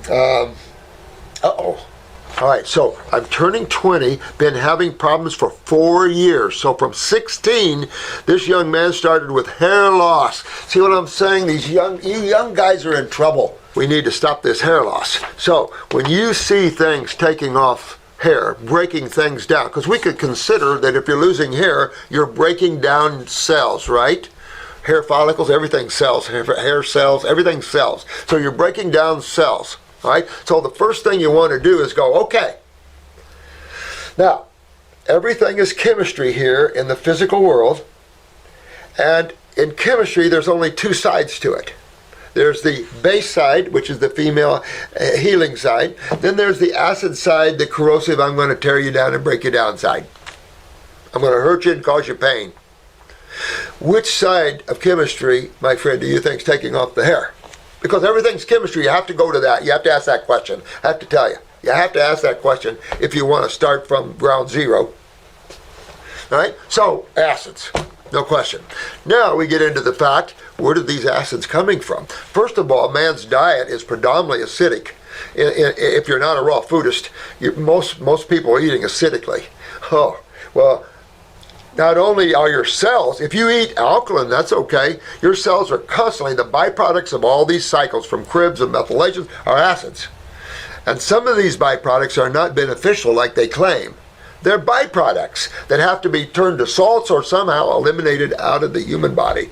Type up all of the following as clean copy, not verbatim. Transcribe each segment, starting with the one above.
Uh-oh. All right, so I'm turning 20, been having problems for 4 years. So from 16, this young man started with hair loss. See what I'm saying? You young guys are in trouble. We need to stop this hair loss. So when you see things taking off hair, breaking things down, because we could consider that if you're losing hair, you're breaking down cells, right? Hair follicles, everything cells, hair cells, everything cells. So you're breaking down cells. All right, so the first thing you want to do is go, okay, now everything is chemistry here in the physical world, and in chemistry there's only two sides to it. There's the base side, which is the female healing side. Then there's the acid side, the corrosive, I'm going to tear you down and break you down side. I'm going to hurt you and cause you pain. Which side of chemistry, my friend, do you think is taking off the hair? Because everything's chemistry, you have to go to that. You have to ask that question. I have to tell you. You have to ask that question if you want to start from ground zero. All right? So, acids. No question. Now we get into the fact, where are these acids coming from? First of all, man's diet is predominantly acidic. If you're not a raw foodist, most people are eating acidically. Oh, well, not only are your cells, if you eat alkaline, that's okay, your cells are constantly, the byproducts of all these cycles from Krebs and methylations are acids. And some of these byproducts are not beneficial like they claim. They're byproducts that have to be turned to salts or somehow eliminated out of the human body.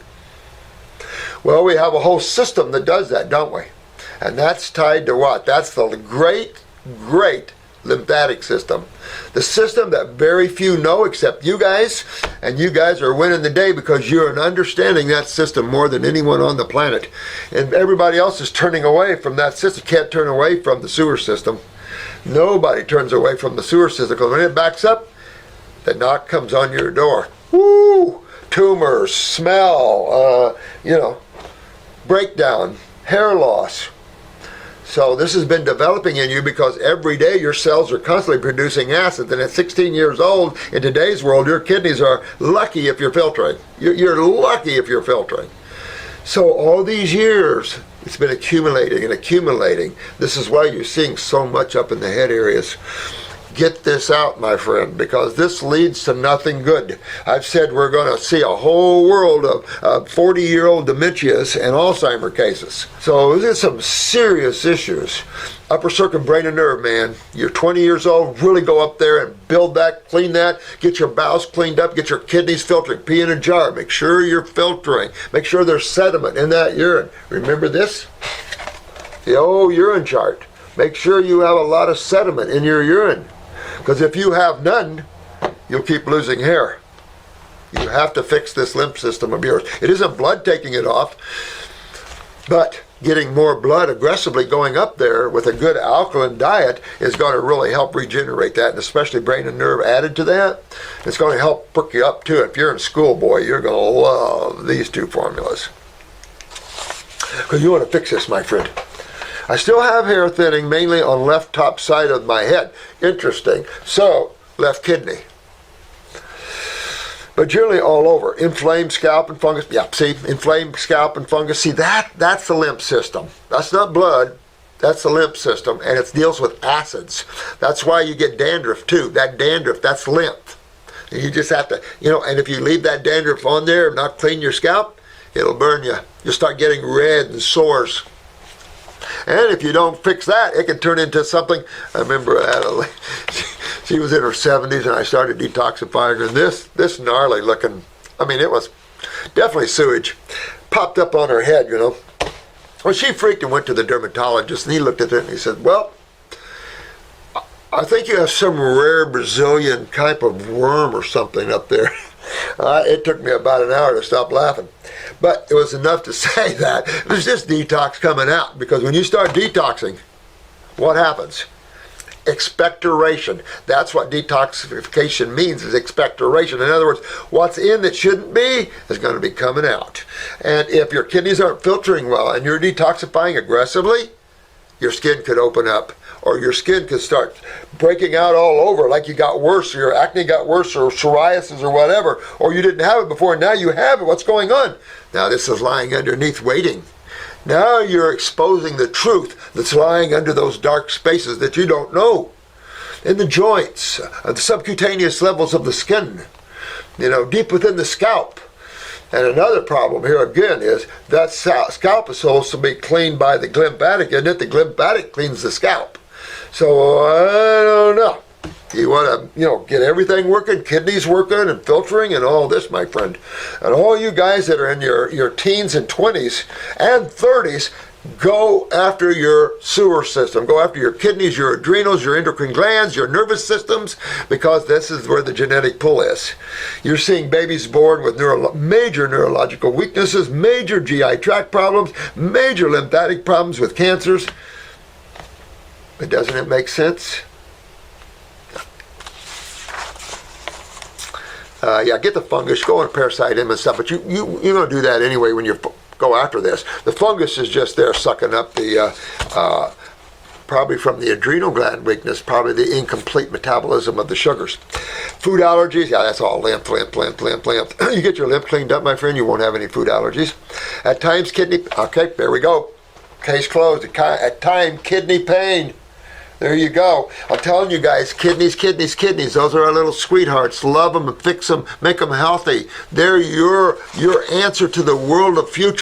Well, we have a whole system that does that, don't we? And that's tied to what? That's the great lymphatic system. The system that very few know except you guys, and you guys are winning the day because you're understanding that system more than anyone on the planet. And everybody else is turning away from that system. Can't turn away from the sewer system. Nobody turns away from the sewer system, because when it backs up, the knock comes on your door. Woo! Tumors, smell, breakdown, hair loss. So this has been developing in you because every day your cells are constantly producing acid. And at 16 years old, in today's world, your kidneys are lucky if you're filtering. You're lucky if you're filtering. So all these years, it's been accumulating and accumulating. This is why you're seeing so much up in the head areas. Get this out, my friend, because this leads to nothing good. I've said we're going to see a whole world of 40-year-old dementias and Alzheimer cases. So there's some serious issues. Upper circuit brain and nerve, man. You're 20 years old, really go up there and build that, clean that, get your bowels cleaned up, get your kidneys filtering, pee in a jar, make sure you're filtering, make sure there's sediment in that urine. Remember this? The old urine chart. Make sure you have a lot of sediment in your urine. Because if you have none, you'll keep losing hair. You have to fix this lymph system of yours. It isn't blood taking it off, but getting more blood aggressively going up there with a good alkaline diet is going to really help regenerate that, and especially brain and nerve added to that. It's going to help perk you up too. If you're in school, boy, you're going to love these two formulas. Because you want to fix this, my friend. I still have hair thinning, mainly on left top side of my head. Interesting. So, left kidney. But generally all over. Inflamed scalp and fungus. Yeah, see, inflamed scalp and fungus. See, that's the lymph system. That's not blood. That's the lymph system, and it deals with acids. That's why you get dandruff too. That dandruff, that's lymph. And you just have to, and if you leave that dandruff on there and not clean your scalp, it'll burn you. You'll start getting red and sores. And if you don't fix that, it can turn into something. I remember she was in her 70s, and I started detoxifying her. And this gnarly looking, it was definitely sewage, popped up on her head, Well, she freaked and went to the dermatologist, and he looked at it and he said, well, I think you have some rare Brazilian type of worm or something up there. It took me about an hour to stop laughing. But it was enough to say that. It was just detox coming out. Because when you start detoxing, what happens? Expectoration. That's what detoxification means, is expectoration. In other words, what's in that shouldn't be is going to be coming out. And if your kidneys aren't filtering well and you're detoxifying aggressively, your skin could open up, or your skin could start breaking out all over, like you got worse, or your acne got worse, or psoriasis, or whatever, or you didn't have it before and now you have it. What's going on? Now this is lying underneath waiting. Now you're exposing the truth that's lying under those dark spaces that you don't know. In the joints, the subcutaneous levels of the skin, deep within the scalp. And another problem here again is that scalp is supposed to be cleaned by the glymphatic, isn't it? The glymphatic cleans the scalp. So I don't know. You want to, get everything working, kidneys working and filtering and all this, my friend. And all you guys that are in your teens and 20s and 30s, go after your sewer system. Go after your kidneys, your adrenals, your endocrine glands, your nervous systems, because this is where the genetic pull is. You're seeing babies born with major neurological weaknesses, major GI tract problems, major lymphatic problems with cancers. But doesn't it make sense? Yeah, get the fungus, go and parasite him and stuff, but you're going to do that anyway when you go after this. The fungus is just there sucking up the, probably from the adrenal gland weakness, probably the incomplete metabolism of the sugars. Food allergies, yeah, that's all lymph. You get your lymph cleaned up, my friend, you won't have any food allergies. At times, kidney, okay, there we go. Case closed. At time, kidney pain. There you go. I'm telling you guys, kidneys. Those are our little sweethearts. Love them and fix them. Make them healthy. They're your answer to the world of future.